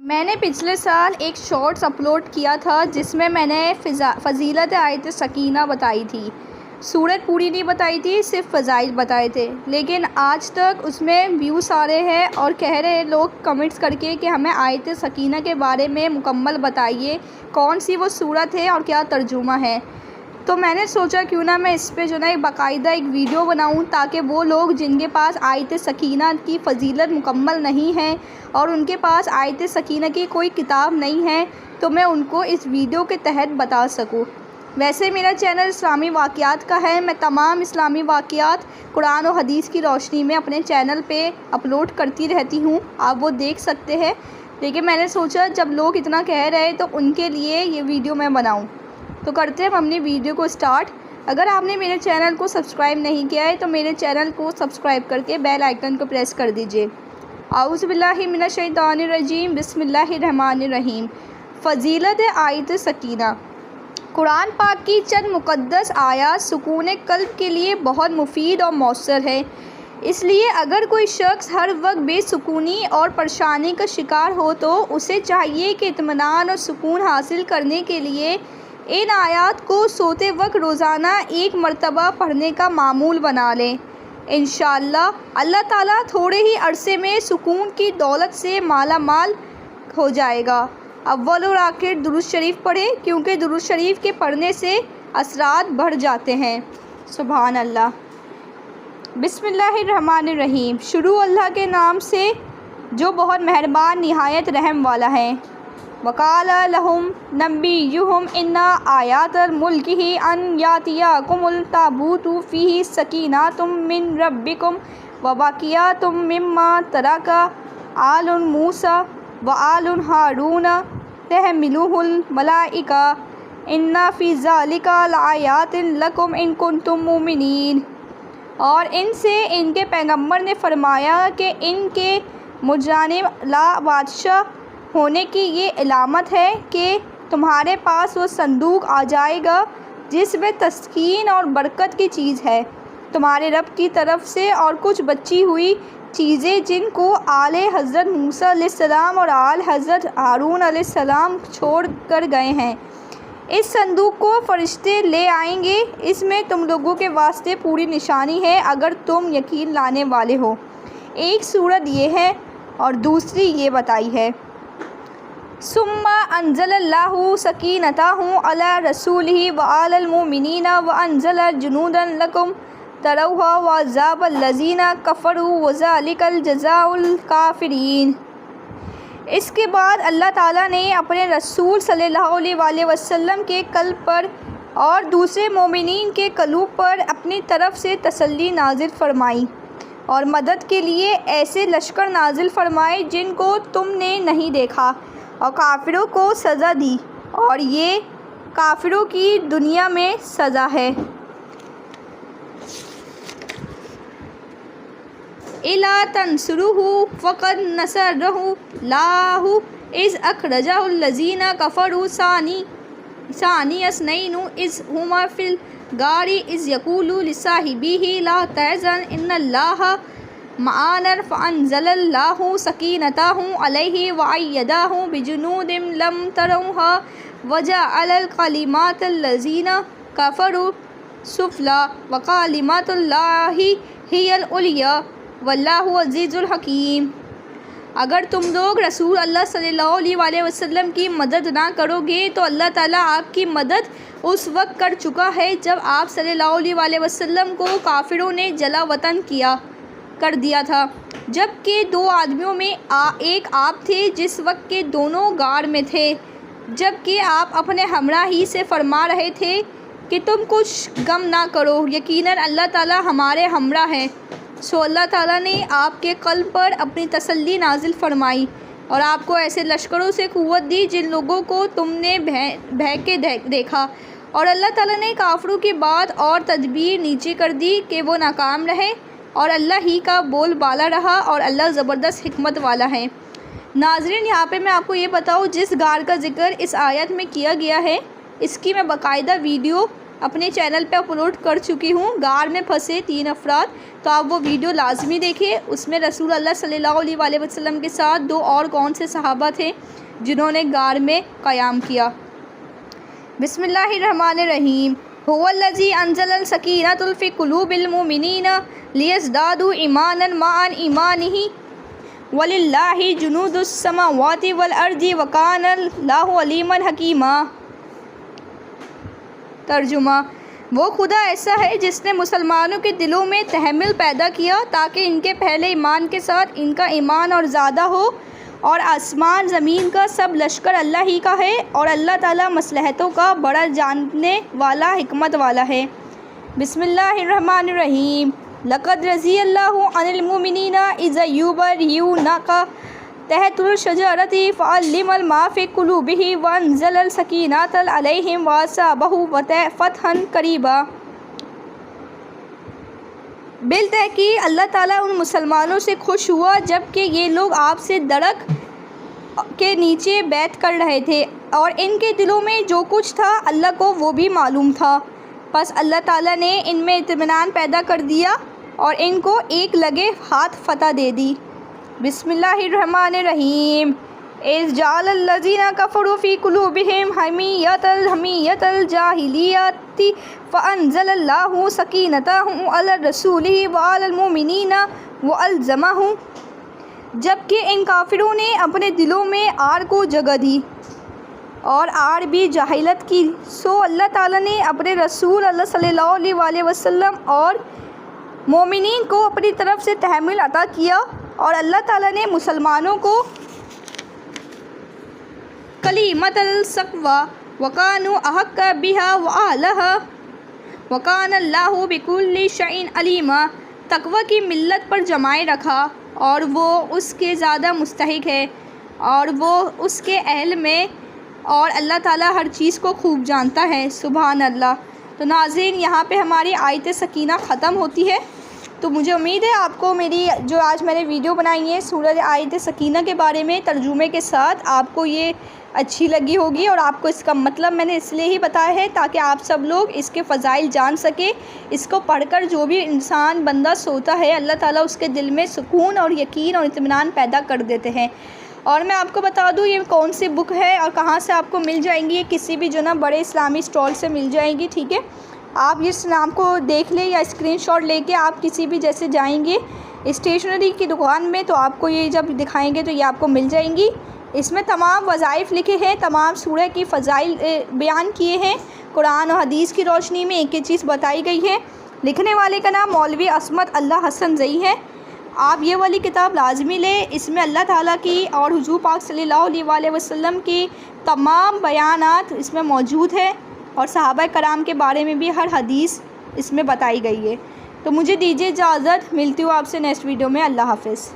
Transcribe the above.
میں نے پچھلے سال ایک شارٹس اپلوڈ کیا تھا جس میں نے فضیلت آیت سکینہ بتائی تھی۔ سورت پوری نہیں بتائی تھی، صرف فضائل بتائے تھے، لیکن آج تک اس میں ویوز آ رہے ہیں اور کہہ رہے ہیں لوگ کمنٹس کر کے کہ ہمیں آیت سکینہ کے بارے میں مکمل بتائیے، کون سی وہ سورت ہے اور کیا ترجمہ ہے۔ تو میں نے سوچا کیوں نہ میں اس پہ باقاعدہ ایک ویڈیو بناؤں تاکہ وہ لوگ جن کے پاس آیت سکینہ کی فضیلت مکمل نہیں ہے اور ان کے پاس آیت سکینہ کی کوئی کتاب نہیں ہے تو میں ان کو اس ویڈیو کے تحت بتا سکوں۔ ویسے میرا چینل اسلامی واقعات کا ہے، میں تمام اسلامی واقعات قرآن و حدیث کی روشنی میں اپنے چینل پہ اپلوڈ کرتی رہتی ہوں، آپ وہ دیکھ سکتے ہیں، لیکن میں نے سوچا جب لوگ اتنا کہہ رہے تو ان کے لیے یہ ویڈیو میں بناؤں۔ تو کرتے ہیں ہم اپنی ویڈیو کو سٹارٹ۔ اگر آپ نے میرے چینل کو سبسکرائب نہیں کیا ہے تو میرے چینل کو سبسکرائب کر کے بیل آئیکن کو پریس کر دیجئے۔ اعوذ باللہ من الشیطان الرجیم، بسم اللہ الرحمن الرحیم۔ فضیلت آیت سکینہ۔ قرآن پاک کی چند مقدس آیات سکون قلب کے لیے بہت مفید اور مؤثر ہے، اس لیے اگر کوئی شخص ہر وقت بے سکونی اور پریشانی کا شکار ہو تو اسے چاہیے کہ اطمینان اور سکون حاصل کرنے کے لیے ان آیات کو سوتے وقت روزانہ ایک مرتبہ پڑھنے کا معمول بنا لیں۔ انشاءاللہ اللہ تعالیٰ تھوڑے ہی عرصے میں سکون کی دولت سے مالا مال ہو جائے گا۔ اول اور آخر درود شریف پڑھیں کیونکہ درود شریف کے پڑھنے سے اثرات بڑھ جاتے ہیں۔ سبحان اللہ۔ بسم اللہ الرحمن الرحیم۔ شروع اللہ کے نام سے جو بہت مہربان نہایت رحم والا ہے۔ وقال لهم نبيهم إن آيات ملكه أن يأتيكم التابوت فيه سكينة من ربكم وبقية مما ترك آل موسى وآل هارون تحمله الملائكة إن في ذلك لآيات لكم إن كنتم مؤمنين۔ اور ان سے ان کے پیغمبر نے فرمایا کہ ان کے مجانب لا بادشاہ ہونے کی یہ علامت ہے کہ تمہارے پاس وہ صندوق آ جائے گا جس میں تسکین اور برکت کی چیز ہے تمہارے رب کی طرف سے، اور کچھ بچی ہوئی چیزیں جن کو آل حضرت موسیٰ علیہ السلام اور آل حضرت ہارون علیہ السلام چھوڑ کر گئے ہیں۔ اس صندوق کو فرشتے لے آئیں گے، اس میں تم لوگوں کے واسطے پوری نشانی ہے اگر تم یقین لانے والے ہو۔ ایک صورت یہ ہے اور دوسری یہ بتائی ہے۔ ثم انزل اللہ سکینتہ علی رسولہ وعلی المؤمنین وانزل جنودا لکم تروہا وعذاب الذین کفروا وذلک الجزاء الکافرین۔ اس کے بعد اللہ تعالیٰ نے اپنے رسول صلی اللہ علیہ وآلہ وسلم کے قلب پر اور دوسرے مومنین کے قلوب پر اپنی طرف سے تسلی نازل فرمائی اور مدد کے لیے ایسے لشکر نازل فرمائے جن کو تم نے نہیں دیکھا، اور کافروں کو سزا دی، اور یہ کافروں کی دنیا میں سزا ہے۔ الا تنصروہ فقد نصرہ اللہ اذ اخرجہ الذین کفروا ثانی اثنین اذ ہما فی الغار اذ یقول لصاحبہ لا تحزن ان اللہ معنا فانزل اللہ سکینتہ علیہ وأیدہ بجنود لم تروها وجعل الکلمات الذین کفروا السفلی وکلمۃ اللہ ہی العلیٰ واللہ عزیز الحکیم۔ اگر تم لوگ رسول اللہ صلی اللہ علیہ وآلہ وسلم کی مدد نہ کرو گے تو اللہ تعالیٰ آپ کی مدد اس وقت کر چکا ہے جب آپ صلی اللہ علیہ وآلہ وسلم کو کافروں نے جلا وطن کر دیا تھا، جبکہ دو آدمیوں میں ایک آپ تھے جس وقت کے دونوں غار میں تھے، جبکہ آپ اپنے ہمراہ ہی سے فرما رہے تھے کہ تم کچھ غم نہ کرو، یقیناً اللہ تعالیٰ ہمارے ہمراہ ہے۔ سو اللہ تعالیٰ نے آپ کے قلب پر اپنی تسلی نازل فرمائی اور آپ کو ایسے لشکروں سے قوت دی جن لوگوں کو تم نے بہک کے دیکھا، اور اللہ تعالیٰ نے کافروں کی بات اور تدبیر نیچے کر دی کہ وہ ناکام رہے، اور اللہ ہی کا بول بالا رہا، اور اللہ زبردست حکمت والا ہے۔ ناظرین، یہاں پہ میں آپ کو یہ بتاؤں جس غار کا ذکر اس آیت میں کیا گیا ہے اس کی میں باقاعدہ ویڈیو اپنے چینل پہ اپلوڈ کر چکی ہوں، غار میں پھنسے 3 افراد، تو آپ وہ ویڈیو لازمی دیکھیں۔ اس میں رسول اللہ صلی اللہ علیہ وسلم کے ساتھ 2 اور کون سے صحابہ تھے جنہوں نے غار میں قیام کیا۔ بسم اللہ الرحمن الرحیم۔ هو الذی انزل السکینۃ فی قلوب المؤمنین لیزدادوا ایمانا مع ایمانہم وَلِلَّهِ جُنُودُ السَّمَاوَاتِ وَالْأَرْضِ وَكَانَ اللَّهُ عَلِيمًا حَكِيمًا۔ ترجمہ: وہ خدا ایسا ہے جس نے مسلمانوں کے دلوں میں تحمل پیدا کیا تاکہ ان کے پہلے ایمان کے ساتھ ان کا ایمان اور زیادہ ہو، اور آسمان زمین کا سب لشکر اللہ ہی کا ہے، اور اللہ تعالیٰ مصلحتوں کا بڑا جاننے والا، حکمت والا ہے۔ بسم اللہ الرحمن الرحیم۔ لقد رضی اللہ عن المؤمنین اذ یبایعونک تحت الشجرۃ فعلم ما فی قلوبہم وانزل السکینۃ علیہم واصابہم فتحا قریبا۔ بالتحقیق اللہ تعالیٰ ان مسلمانوں سے خوش ہوا جب کہ یہ لوگ آپ سے درخت کے نیچے بیعت کر رہے تھے، اور ان کے دلوں میں جو کچھ تھا اللہ کو وہ بھی معلوم تھا، پس اللہ تعالیٰ نے ان میں اطمینان پیدا کر دیا اور ان کو ایک لگے ہاتھ فتح دے دی۔ بسم اللہ الرحمن الرحیم۔ اذ جعل الذین کفروا فی قلوبہم حمیۃ الجاہلیۃ فانزل اللہ سکینتہ علی رسولہ وعلی المؤمنین وألزمہم۔ جبکہ ان کافروں نے اپنے دلوں میں آر کو جگہ دی اور آر بھی جاہلیت کی، سو اللہ تعالیٰ نے اپنے رسول اللہ صلی اللہ علیہ وسلم اور مومنین کو اپنی طرف سے تحمل عطا کیا، اور اللہ تعالیٰ نے مسلمانوں کو کلمۃ التقویٰ وَكَانُوا أَحَقَّ بِهَا وَأَهْلَهَا وَكَانَ اللَّهُ بِكُلِّ شَيْءٍ عَلِيمًا۔ تقویٰ کی ملت پر جمائے رکھا، اور وہ اس کے زیادہ مستحق ہے، اور وہ اس کے اہل میں، اور اللہ تعالیٰ ہر چیز کو خوب جانتا ہے۔ سبحان اللہ۔ تو ناظرین، یہاں پہ ہماری آیت سکینہ ختم ہوتی ہے۔ تو مجھے امید ہے آپ کو میری جو آج میں نے ویڈیو بنائی ہے سورۃ آیت سکینہ کے بارے میں ترجمے کے ساتھ، آپ کو یہ اچھی لگی ہوگی، اور آپ کو اس کا مطلب میں نے اس لیے ہی بتایا ہے تاکہ آپ سب لوگ اس کے فضائل جان سکیں۔ اس کو پڑھ کر جو بھی انسان بندہ سوتا ہے، اللہ تعالیٰ اس کے دل میں سکون اور یقین اور اطمینان پیدا کر دیتے ہیں۔ اور میں آپ کو بتا دوں یہ کون سی بک ہے اور کہاں سے آپ کو مل جائیں گی۔ یہ کسی بھی جو نا بڑے اسلامی اسٹال سے مل جائیں گی، ٹھیک ہے۔ آپ اس نام کو دیکھ لیں یا اسکرین شاٹ لے کے آپ کسی بھی جیسے جائیں گے اسٹیشنری کی دکان میں، تو آپ کو یہ جب دکھائیں گے تو یہ آپ کو مل جائیں گی۔ اس میں تمام وظائف لکھے ہیں، تمام سورہ کی فضائل بیان کیے ہیں، قرآن و حدیث کی روشنی میں ایک ایک چیز بتائی گئی ہے۔ لکھنے والے کا نام مولوی عصمت اللہ حسن زئی ہے۔ آپ یہ والی کتاب لازمی لیں، اس میں اللہ تعالیٰ کی اور حضور پاک صلی اللہ علیہ وسلم کی تمام بیانات اس میں موجود ہے، اور صحابہ کرام کے بارے میں بھی ہر حدیث اس میں بتائی گئی ہے۔ تو مجھے دیجیے اجازت، ملتی ہوں آپ سے نیکسٹ ویڈیو میں۔ اللہ حافظ۔